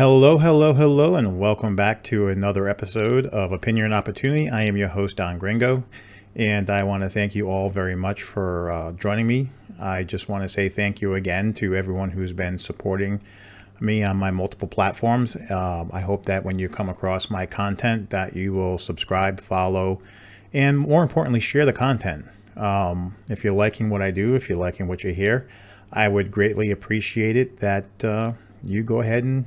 Hello, hello, hello, and welcome back to another episode of Opinion and Opportunity. I am your host, Don Gringo, and I want to thank you all very much for joining me. I just want to say thank you again to everyone who's been supporting me on my multiple platforms. I hope that when you come across my content that you will subscribe, follow, and more importantly, share the content. If you're liking what I do, if you're liking what you hear, I would greatly appreciate it that you go ahead and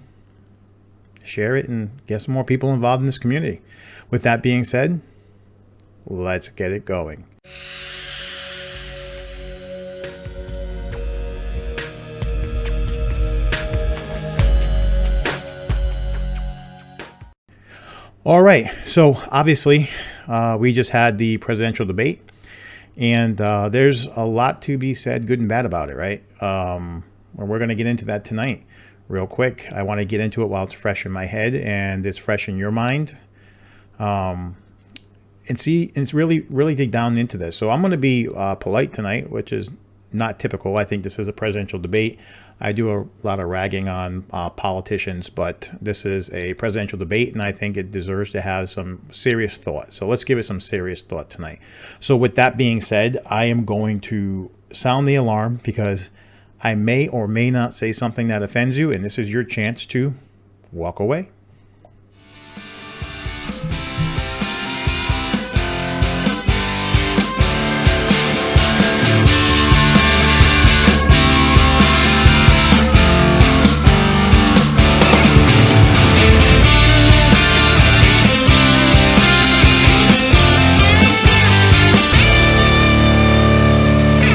share it and get some more people involved in this community. With that being said, let's get it going. All right, so obviously we just had the presidential debate, and there's a lot to be said, good and bad, about it, right? And we're going to get into that tonight. Real quick, I want to get into it while it's fresh in my head and it's fresh in your mind. And see, it's really dig down into this. So I'm going to be polite tonight, which is not typical. I think this is a presidential debate. I do a lot of ragging on politicians, but this is a presidential debate, and I think it deserves to have some serious thought. So let's give it some serious thought tonight. So with that being said, I am going to sound the alarm because I may or may not say something that offends you, and this is your chance to walk away.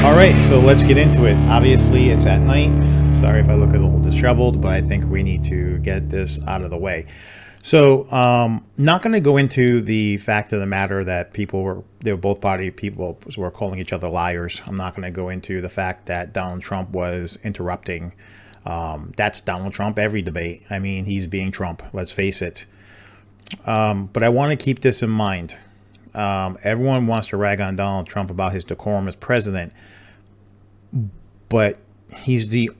All right, so let's get into it. Obviously, it's at night. Sorry if I look a little disheveled, but I think we need to get this out of the way. So, not going to go into the fact of the matter that they were both party people were calling each other liars. I'm not going to go into the fact that Donald Trump was interrupting. That's Donald Trump every debate. I mean, he's being Trump, let's face it. But I want to keep this in mind. Everyone wants to rag on Donald Trump about his decorum as president, but Biden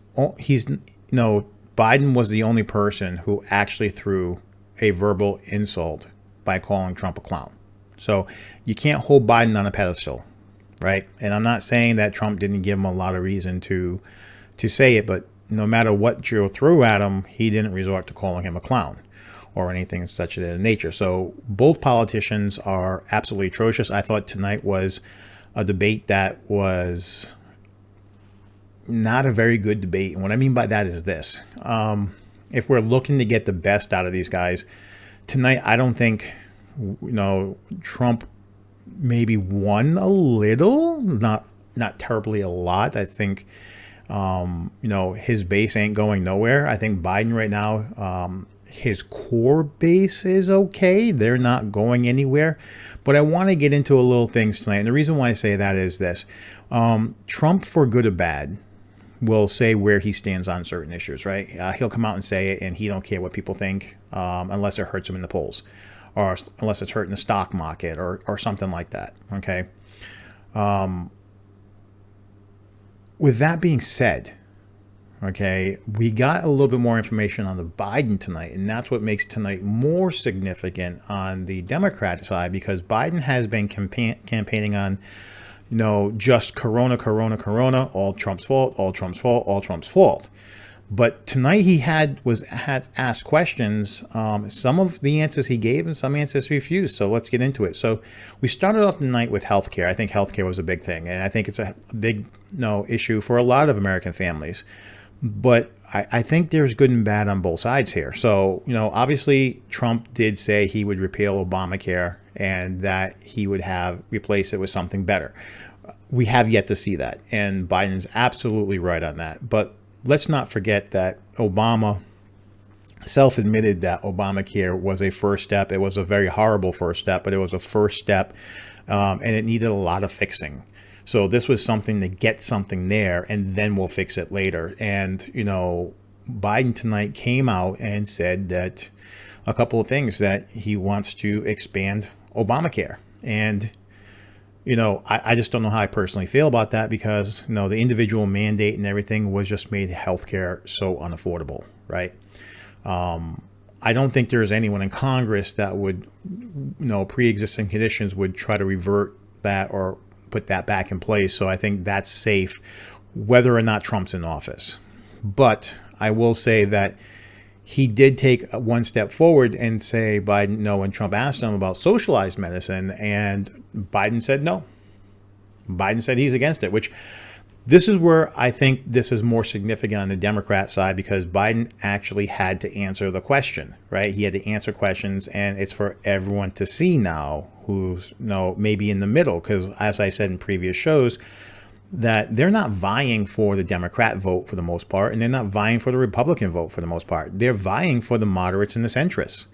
was the only person who actually threw a verbal insult by calling Trump a clown. So you can't hold Biden on a pedestal, right? And I'm not saying that Trump didn't give him a lot of reason to say it, but no matter what Joe threw at him, he didn't resort to calling him a clown or anything such of that nature. So both politicians are absolutely atrocious. I thought tonight was a debate that was not a very good debate. And what I mean by that is this. If we're looking to get the best out of these guys, tonight I don't think, Trump maybe won a little, not terribly a lot. I think, his base ain't going nowhere. I think Biden right now, his core base is okay. They're not going anywhere. But I want to get into a little things tonight. And the reason why I say that is this. Trump, for good or bad, will say where he stands on certain issues, right? He'll come out and say it, and he don't care what people think unless it hurts him in the polls or unless it's hurting the stock market or something like that, okay? With that being said, okay, we got a little bit more information on the Biden tonight, and that's what makes tonight more significant on the Democrat side, because Biden has been campaigning on, just Corona, all Trump's fault, all Trump's fault, all Trump's fault. But tonight he had asked questions. Some of the answers he gave and some answers he refused. So let's get into it. So we started off the night with healthcare. I think healthcare was a big thing, and I think it's a big issue for a lot of American families. But I think there's good and bad on both sides here. So, obviously Trump did say he would repeal Obamacare and that he would replace it with something better. We have yet to see that. And Biden's absolutely right on that. But let's not forget that Obama self-admitted that Obamacare was a first step. It was a very horrible first step, but it was a first step, and it needed a lot of fixing. So this was something to get something there, and then we'll fix it later. And, Biden tonight came out and said that a couple of things, that he wants to expand Obamacare. And, I just don't know how I personally feel about that, because, the individual mandate and everything was just made healthcare so unaffordable, right? I don't think there's anyone in Congress that would, pre-existing conditions would try to revert that or put that back in place. So I think that's safe, whether or not Trump's in office. But I will say that he did take one step forward and say Biden no when Trump asked him about socialized medicine, and Biden said no. Biden said he's against it, which this is where I think this is more significant on the Democrat side, because Biden actually had to answer the question, right? He had to answer questions, and it's for everyone to see now who's maybe in the middle, because as I said in previous shows, that they're not vying for the Democrat vote for the most part, and they're not vying for the Republican vote for the most part. They're vying for the moderates and the centrists.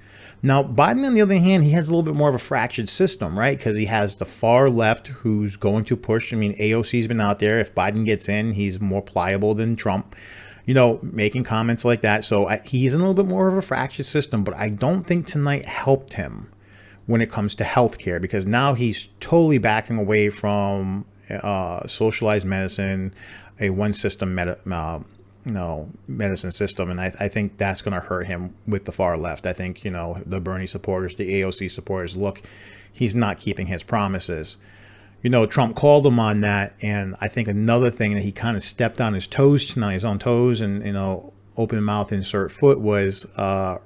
Now, Biden, on the other hand, he has a little bit more of a fractured system, right? Because he has the far left who's going to push. I mean, AOC's been out there. If Biden gets in, he's more pliable than Trump, making comments like that. So he's in a little bit more of a fractured system, but I don't think tonight helped him when it comes to healthcare, because now he's totally backing away from socialized medicine, a one system medicine system. And I think that's going to hurt him with the far left. I think, the Bernie supporters, the AOC supporters, look, he's not keeping his promises. Trump called him on that. And I think another thing that he kind of stepped on his toes tonight, his own toes, and, open mouth, insert foot, was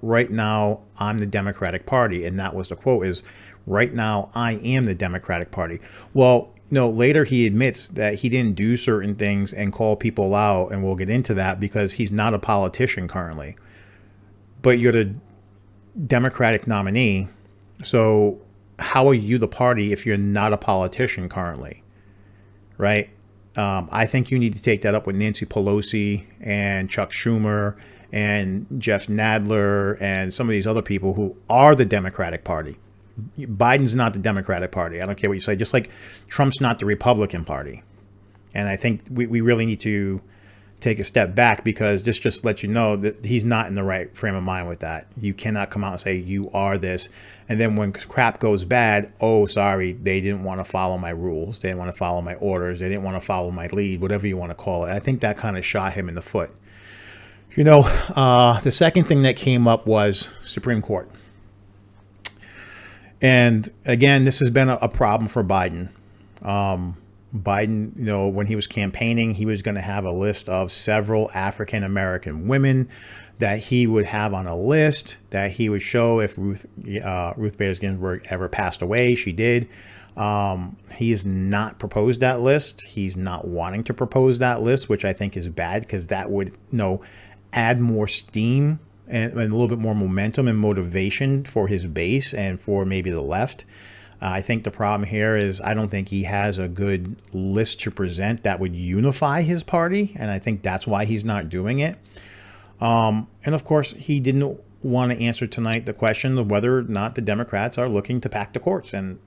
right now I'm the Democratic Party. And that was the quote, is right now I am the Democratic Party. Well, later he admits that he didn't do certain things and call people out, and we'll get into that, because he's not a politician currently. But you're the Democratic nominee, so how are you the party if you're not a politician currently, right? I think you need to take that up with Nancy Pelosi and Chuck Schumer and Jeff Nadler and some of these other people who are the Democratic Party. Biden's not the Democratic Party. I don't care what you say. Just like Trump's not the Republican Party. And I think we really need to take a step back, because this just lets you know that he's not in the right frame of mind with that. You cannot come out and say you are this, and then when crap goes bad, oh, sorry, they didn't want to follow my rules. They didn't want to follow my orders. They didn't want to follow my lead, whatever you want to call it. I think that kind of shot him in the foot. The second thing that came up was Supreme Court. And again, this has been a problem for Biden. Biden, when he was campaigning, he was going to have a list of several African-American women that he would have on a list that he would show if Ruth Bader Ginsburg ever passed away. She did. He has not proposed that list. He's not wanting to propose that list, which I think is bad, because that would, add more steam and a little bit more momentum and motivation for his base and for maybe the left. I think the problem here is I don't think he has a good list to present that would unify his party. And I think that's why he's not doing it. And of course, he didn't want to answer tonight the question of whether or not the Democrats are looking to pack the courts. And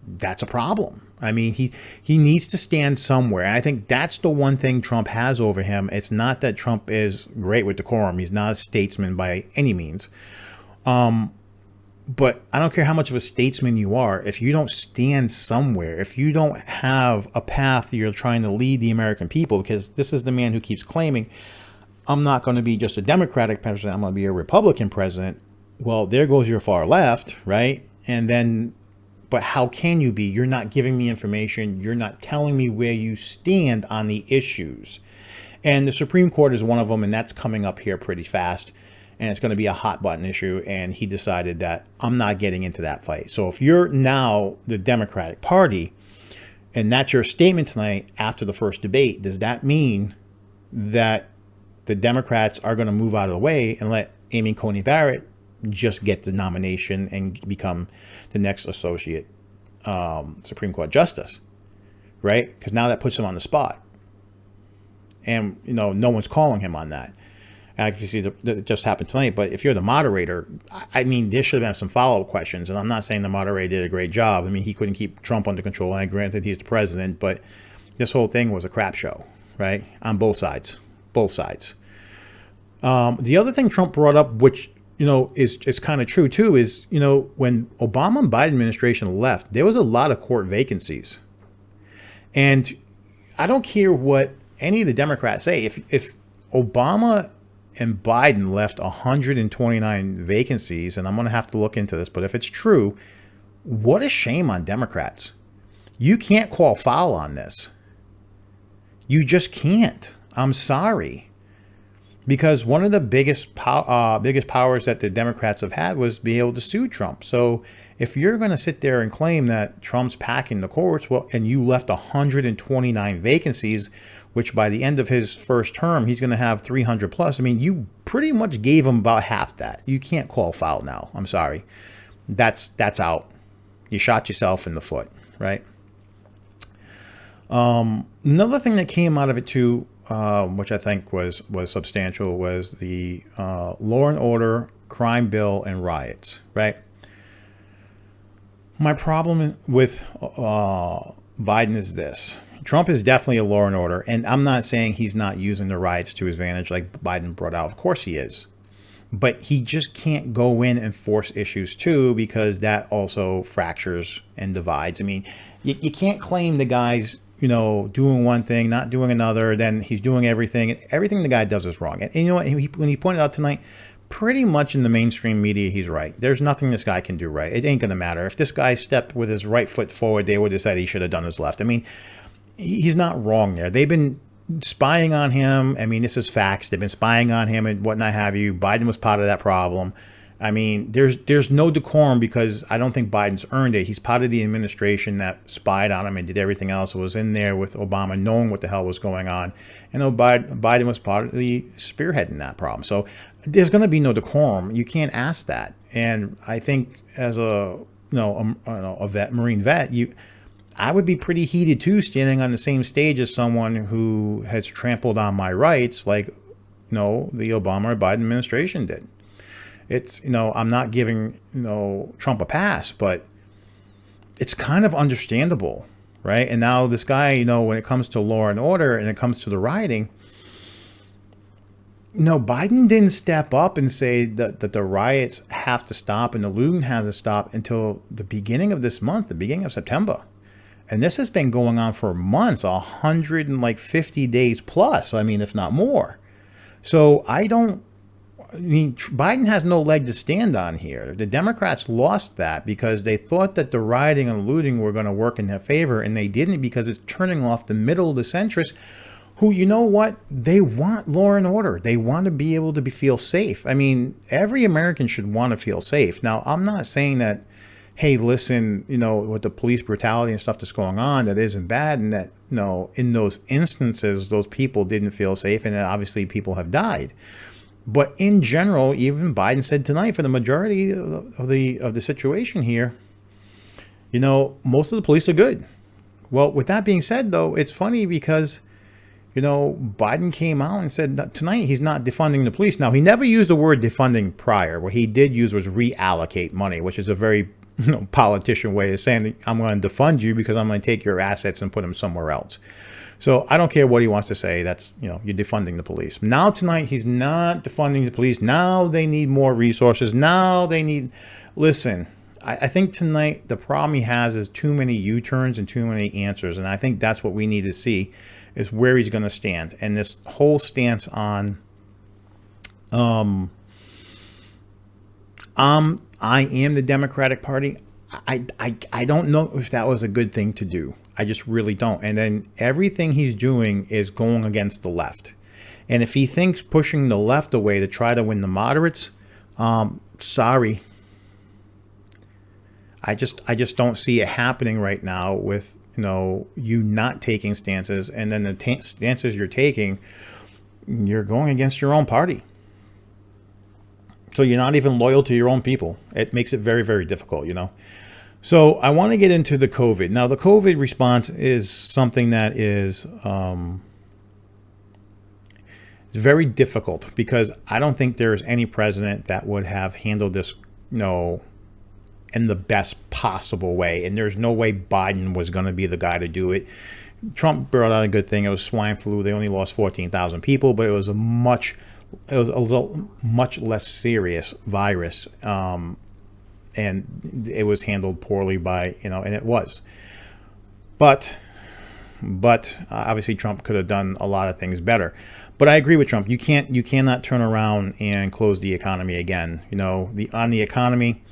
that's a problem. I mean, he needs to stand somewhere. And I think that's the one thing Trump has over him. It's not that Trump is great with decorum. He's not a statesman by any means. But I don't care how much of a statesman you are. If you don't stand somewhere, if you don't have a path you're trying to lead the American people, because this is the man who keeps claiming, I'm not going to be just a Democratic president, I'm going to be a Republican president. Well, there goes your far left, right? And then, but how can you be? You're not giving me information. You're not telling me where you stand on the issues. And the Supreme Court is one of them, and that's coming up here pretty fast. And it's going to be a hot button issue. And he decided that I'm not getting into that fight. So if you're now the Democratic Party, and that's your statement tonight after the first debate, does that mean that the Democrats are going to move out of the way and let Amy Coney Barrett just get the nomination and become the next associate Supreme Court justice, right? Because now that puts him on the spot. And, no one's calling him on that. If you see that just happened tonight, but if you're the moderator, I mean, there should have been some follow-up questions. And I'm not saying the moderator did a great job. I mean, he couldn't keep Trump under control. And granted, he's the president, but this whole thing was a crap show, right? On both sides, both sides. The other thing Trump brought up, which, is kind of true too, is, when Obama and Biden administration left, there was a lot of court vacancies. And I don't care what any of the Democrats say. If Obama and Biden left 129 vacancies, and I'm going to have to look into this, but if it's true, what a shame on Democrats. You can't call foul on this. You just can't. I'm sorry. Because one of the biggest powers that the Democrats have had was be able to sue Trump. So if you're going to sit there and claim that Trump's packing the courts, well, and you left 129 vacancies, which by the end of his first term, he's going to have 300 plus. I mean, you pretty much gave him about half that. You can't call foul now. I'm sorry. That's out. You shot yourself in the foot, right? Another thing that came out of it too, which I think was substantial, was the law and order, crime bill, and riots, right? My problem with Biden is this. Trump is definitely a law and order, and I'm not saying he's not using the riots to his advantage like Biden brought out. Of course he is. But he just can't go in and force issues too, because that also fractures and divides. I mean, you can't claim the guy's, doing one thing, not doing another, then he's doing everything. Everything the guy does is wrong. And you know what? When he pointed out tonight, pretty much in the mainstream media, he's right. There's nothing this guy can do right. It ain't going to matter. If this guy stepped with his right foot forward, they would have said he should have done his left. I mean, he's not wrong there. They've been spying on him. I mean, this is facts. They've been spying on him and whatnot have you. Biden was part of that problem. I mean, there's no decorum because I don't think Biden's earned it. He's part of the administration that spied on him and did everything else. It was in there with Obama knowing what the hell was going on. And Biden was part of the spearheading that problem. So there's going to be no decorum. You can't ask that. And I think as a Marine vet, I would be pretty heated too, standing on the same stage as someone who has trampled on my rights, like the Obama or Biden administration did. It's, I'm not giving, Trump a pass, but it's kind of understandable, right? And now this guy, when it comes to law and order and it comes to the rioting, Biden didn't step up and say that the riots have to stop and the looting has to stop until the beginning of this month, the beginning of September. And this has been going on for months, 150 days plus, if not more. So Biden has no leg to stand on here. The Democrats lost that because they thought that the rioting and looting were going to work in their favor, and they didn't, because it's turning off the middle of the centrists who, they want law and order. They want to be able to feel safe. I mean, every American should want to feel safe. Now, I'm not saying that, hey, listen, with the police brutality and stuff that's going on, that isn't bad, and that, in those instances, those people didn't feel safe, and obviously people have died. But in general, even Biden said tonight, for the majority of the situation here, most of the police are good. Well, with that being said, though, it's funny because, Biden came out and said that tonight he's not defunding the police. Now, he never used the word defunding prior. What he did use was reallocate money, which is a very politician way of saying, I'm going to defund you because I'm going to take your assets and put them somewhere else. So I don't care what he wants to say. That's, you're defunding the police. Now tonight, he's not defunding the police. Now they need more resources. Now they need, listen, I think tonight the problem he has is too many U-turns and too many answers. And I think that's what we need to see is where he's going to stand. And this whole stance on, I am the Democratic Party. I don't know if that was a good thing to do. I just really don't. And then everything he's doing is going against the left. And if he thinks pushing the left away to try to win the moderates, sorry. I just don't see it happening right now with, you not taking stances. And then the stances you're taking, you're going against your own party. So you're not even loyal to your own people. It makes it very, very difficult, So I want to get into the COVID. Now, the COVID response is something that is it's very difficult because I don't think there's any president that would have handled this, in the best possible way. And there's no way Biden was going to be the guy to do it. Trump brought out a good thing. It was swine flu. They only lost 14,000 people, but it was a much less serious virus. And it was handled poorly by, and it was. But but obviously Trump could have done a lot of things better. But I agree with Trump. You cannot turn around and close the economy again. On the economy,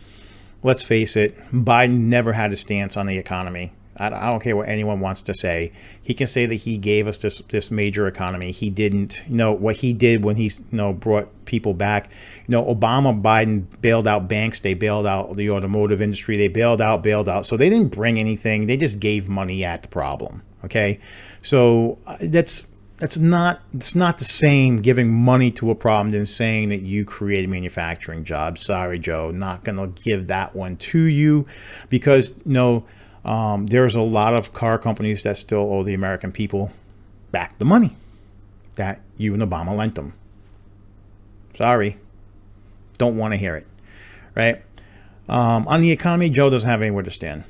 let's face it, Biden never had a stance on the economy. I don't care what anyone wants to say. He can say that he gave us this major economy. He didn't. What he did when he brought people back. Obama, Biden bailed out banks. They bailed out the automotive industry. They bailed out. So they didn't bring anything. They just gave money at the problem. Okay, so it's not the same giving money to a problem than saying that you created manufacturing jobs. Sorry, Joe, not gonna give that one to you, because there's a lot of car companies that still owe the American people back the money that you and Obama lent them. Sorry, don't want to hear it, right? On the economy, Joe doesn't have anywhere to stand.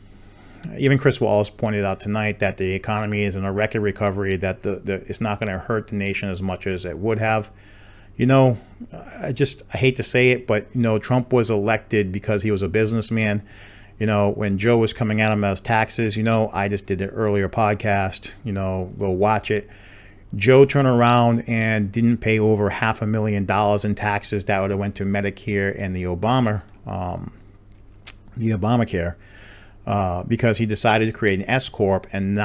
Even Chris Wallace pointed out tonight that the economy is in a record recovery, that it's not going to hurt the nation as much as it would have. I hate to say it, but, Trump was elected because he was a businessman. When Joe was coming at him as taxes, I just did an earlier podcast, go watch it. Joe turned around and didn't pay over $500,000 in taxes that would have went to Medicare and the Obamacare. Because he decided to create an S corp and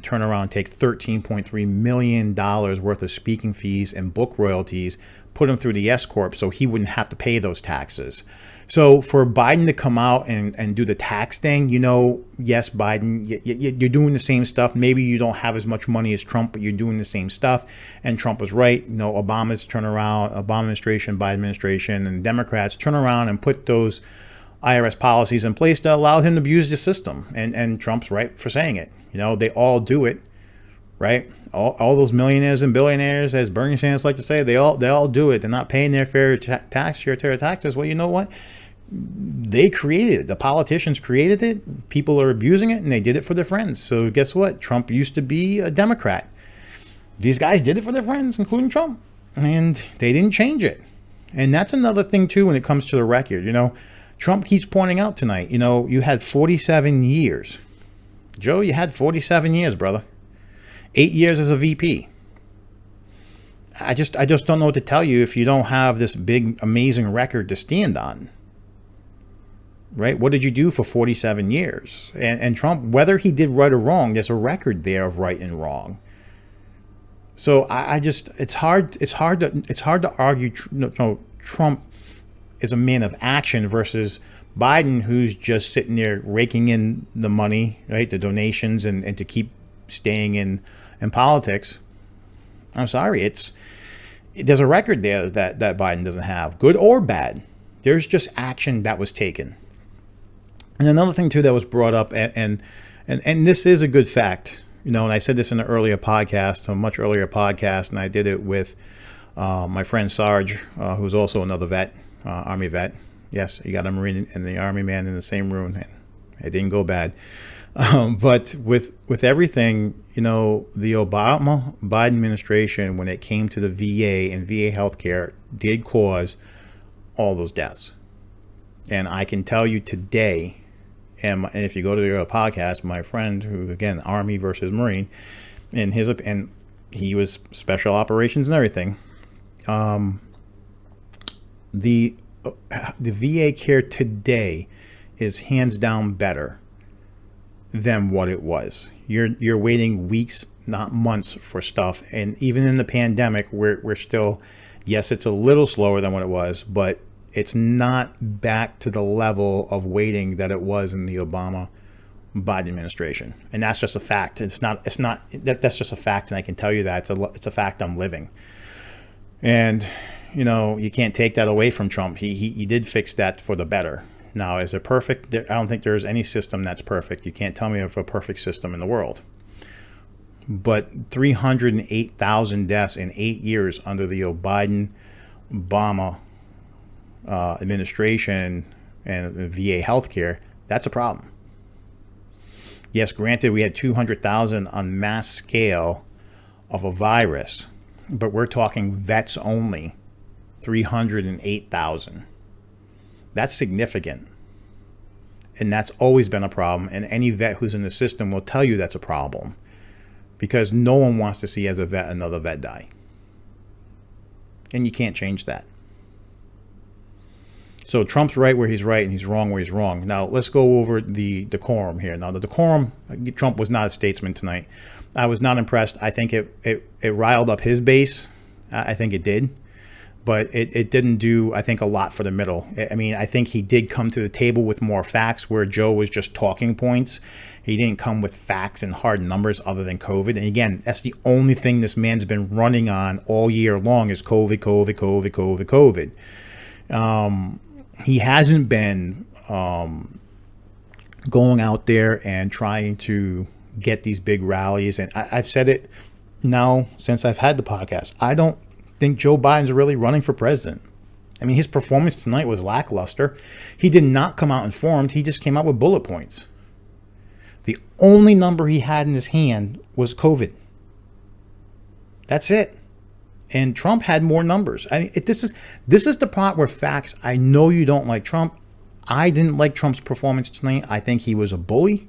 turn around and take $13.3 million worth of speaking fees and book royalties, put them through the S corp so he wouldn't have to pay those taxes. So for Biden to come out and do the tax thing, yes, Biden, you're doing the same stuff. Maybe you don't have as much money as Trump, but you're doing the same stuff. And Trump was right. Obama's turnaround, Obama administration, Biden administration, and Democrats turn around and put those IRS policies in place that allowed him to abuse the system. And Trump's right for saying it. They all do it, right? All those millionaires and billionaires, as Bernie Sanders like to say, they all do it. They're not paying their fair taxes. Well, you know what? They created it. The politicians created it. People are abusing it, and they did it for their friends. So guess what? Trump used to be a Democrat. These guys did it for their friends, including Trump, and they didn't change it. And that's another thing, too, when it comes to the record. Trump keeps pointing out tonight, you had 47 years. Joe, you had 47 years, brother. 8 years as a VP. I just don't know what to tell you if you don't have this big, amazing record to stand on. Right? What did you do for 47 years? And Trump, whether he did right or wrong, there's a record there of right and wrong. So it's hard to argue Trump is a man of action versus Biden, who's just sitting there raking in the money, right? The donations and to keep staying in politics. I'm sorry. There's a record there that Biden doesn't have, good or bad. There's just action that was taken. And another thing too that was brought up, and this is a good fact, and I said this in an earlier podcast, a much earlier podcast, and I did it with my friend Sarge, who's also another vet. Army vet. Yes, you got a Marine and the Army man in the same room. And it didn't go bad. But with everything, the Obama-Biden administration, when it came to the VA and VA healthcare, did cause all those deaths. And I can tell you today, and if you go to the podcast, my friend, who again, Army versus Marine, and he was special operations and everything. The VA care today is hands down better than what it was. You're waiting weeks, not months for stuff. And even in the pandemic, we're still, yes, it's a little slower than what it was, but it's not back to the level of waiting that it was in the Obama Biden administration. And that's just a fact. That's just a fact. And I can tell you that it's a fact I'm living. And you can't take that away from Trump. He did fix that for the better. Now, is it perfect? I don't think there's any system that's perfect. You can't tell me of a perfect system in the world. But 308,000 deaths in 8 years under the Biden-Obama administration and VA healthcare, that's a problem. Yes, granted, we had 200,000 on mass scale of a virus, but we're talking vets only. 308,000. That's significant. And that's always been a problem. And any vet who's in the system will tell you that's a problem. because no one wants to see as a vet another vet die. And you can't change that. So Trump's right where he's right and he's wrong where he's wrong. Now, let's go over the decorum here. Now, the decorum, Trump was not a statesman tonight. I was not impressed. I think it riled up his base. I think it did. But it didn't do, I think, a lot for the middle. I mean, I think he did come to the table with more facts where Joe was just talking points. He didn't come with facts and hard numbers other than COVID. And again, that's the only thing this man's been running on all year long is COVID, COVID, COVID, COVID, COVID. He hasn't been going out there and trying to get these big rallies. And I've said it now since I've had the podcast. I don't think Joe Biden's really running for president. I mean, his performance tonight was lackluster. He did not come out informed. He just came out with bullet points. The only number he had in his hand was COVID. That's it. And Trump had more numbers. I mean, this is the part where facts. I know you don't like Trump. I didn't like Trump's performance tonight. I think he was a bully.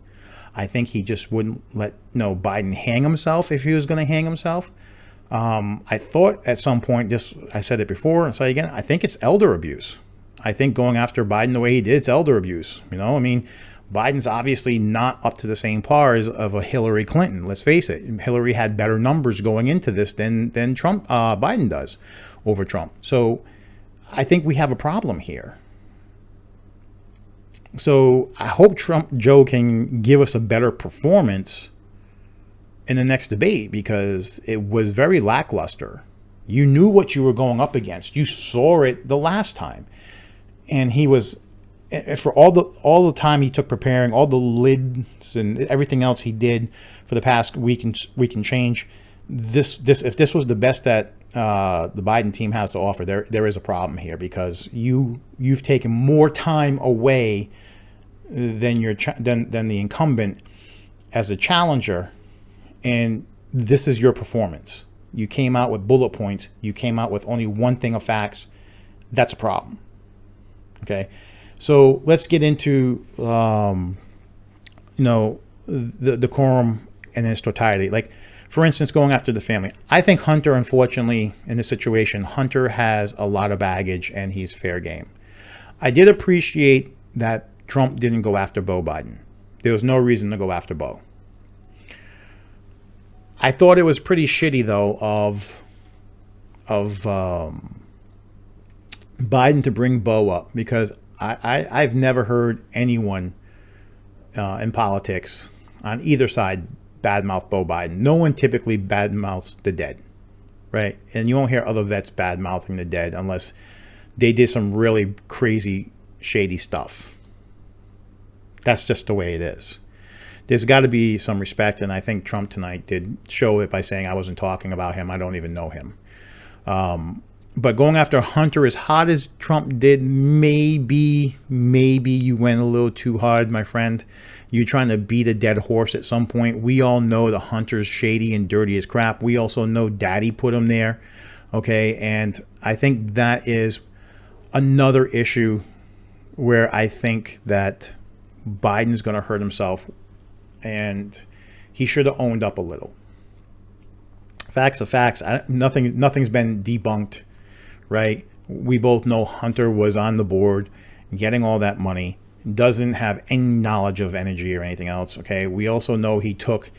I think he just wouldn't let Biden hang himself if he was going to hang himself. I thought at some point, I said it before, and say again, I think it's elder abuse. I think going after Biden the way he did, it's elder abuse. I mean, Biden's obviously not up to the same par as of a Hillary Clinton. Let's face it. Hillary had better numbers going into this than Biden does over Trump. So I think we have a problem here. So I hope Joe can give us a better performance in the next debate, because it was very lackluster. You knew what you were going up against. You saw it the last time. And he was, for all the time he took preparing, all the lids and everything else he did for the past week and change, if this was the best that the Biden team has to offer, there is a problem here, because you've taken more time away than the incumbent as a challenger, and this is your performance. You came out with bullet points. You came out with only one thing of facts. That's a problem. Okay, so let's get into the decorum in its totality. Like, for instance, going after the family. I think Hunter, unfortunately, in this situation, Hunter has a lot of baggage and he's fair game. I did appreciate that Trump didn't go after Beau Biden. There was no reason to go after Beau. I thought it was pretty shitty, though, of Biden to bring Beau up, because I've never heard anyone in politics on either side badmouth Beau Biden. No one typically badmouths the dead, right? And you won't hear other vets badmouthing the dead unless they did some really crazy, shady stuff. That's just the way it is. There's got to be some respect, and I think Trump tonight did show it by saying I wasn't talking about him. I don't even know him. But going after Hunter as hot as Trump did, maybe you went a little too hard, my friend. You're trying to beat a dead horse at some point. We all know the Hunter's shady and dirty as crap. We also know Daddy put him there. Okay, and I think that is another issue where I think that Biden's going to hurt himself, and he should have owned up a little. Facts are facts. Nothing's been debunked, right? We both know Hunter was on the board getting all that money, doesn't have any knowledge of energy or anything else, okay? We also know he took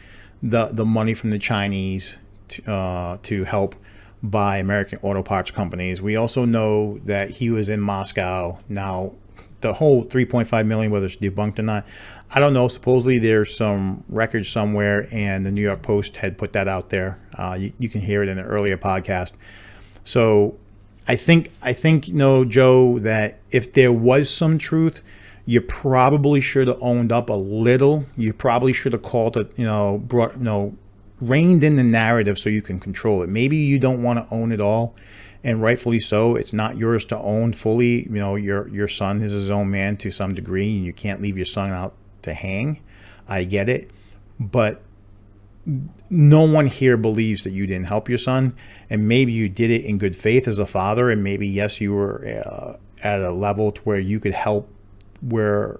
the money from the Chinese to help buy American auto parts companies. We also know that he was in Moscow. Now, the whole 3.5 million, whether it's debunked or not, I don't know. Supposedly there's some records somewhere, and the New York Post had put that out there. You can hear it in an earlier podcast. So I think Joe, that if there was some truth, you probably should have owned up a little. You probably should have called it, reined in the narrative so you can control it. Maybe you don't want to own it all. And rightfully so. It's not yours to own fully. Your son is his own man to some degree, and you can't leave your son out to hang. I get it. But no one here believes that you didn't help your son. And maybe you did it in good faith as a father. And maybe, yes, you were at a level to where you could help where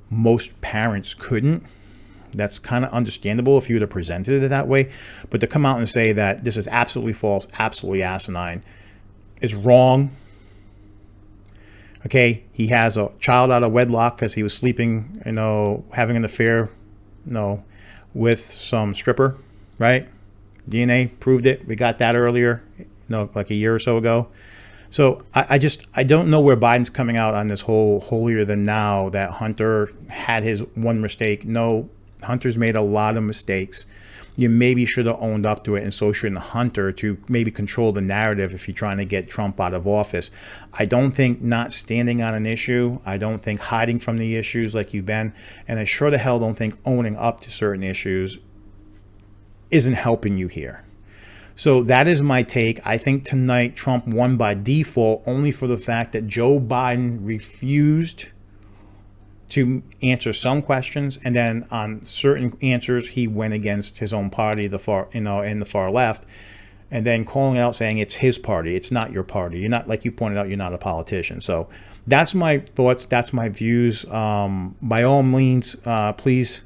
most parents couldn't. That's kind of understandable if you would have presented it that way. But to come out and say that this is absolutely false, absolutely asinine, is wrong. Okay, he has a child out of wedlock because he was sleeping, having an affair, with some stripper, right? DNA proved it. We got that earlier, like a year or so ago. So I don't know where Biden's coming out on this whole holier than now that Hunter had his one mistake. No, Hunter's made a lot of mistakes. You maybe should have owned up to it, and so shouldn't Hunter, to maybe control the narrative if you're trying to get Trump out of office. I don't think not standing on an issue, I don't think hiding from the issues like you've been, and I sure the hell don't think owning up to certain issues isn't helping you here. So that is my take. I think tonight Trump won by default only for the fact that Joe Biden refused to answer some questions, and then on certain answers he went against his own party, the far left, and then calling out saying it's his party, it's not your party. You're not, like you pointed out, you're not a politician. So that's my thoughts. That's my views. By all means, please,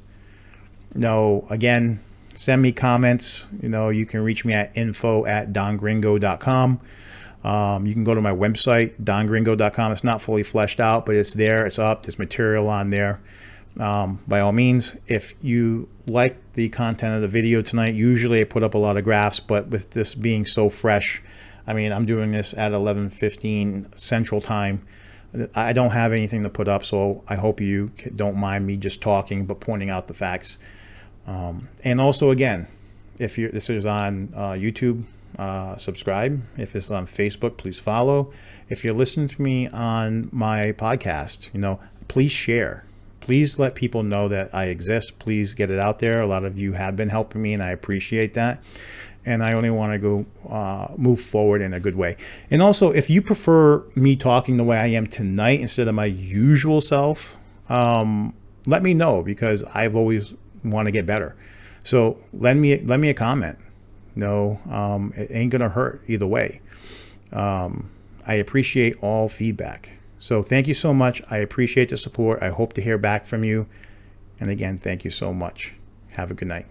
again, send me comments. You can reach me at info@dongringo.com. You can go to my website, dongringo.com. It's not fully fleshed out, but it's there. It's up. There's material on there. By all means, if you like the content of the video tonight, usually I put up a lot of graphs, but with this being so fresh, I'm doing this at 11:15 Central Time. I don't have anything to put up, so I hope you don't mind me just talking, but pointing out the facts. And also, again, if this is on YouTube, subscribe. If it's on Facebook, please follow. If you're listening to me on my podcast, please share. Please let people know that I exist. Please get it out there. A lot of you have been helping me, and I appreciate that. And I only want to go move forward in a good way. And also, if you prefer me talking the way I am tonight instead of my usual self, let me know, because I've always want to get better. So lend me a comment. It ain't gonna hurt either way. I appreciate all feedback. So thank you so much. I appreciate the support. I hope to hear back from you. And again, thank you so much. Have a good night.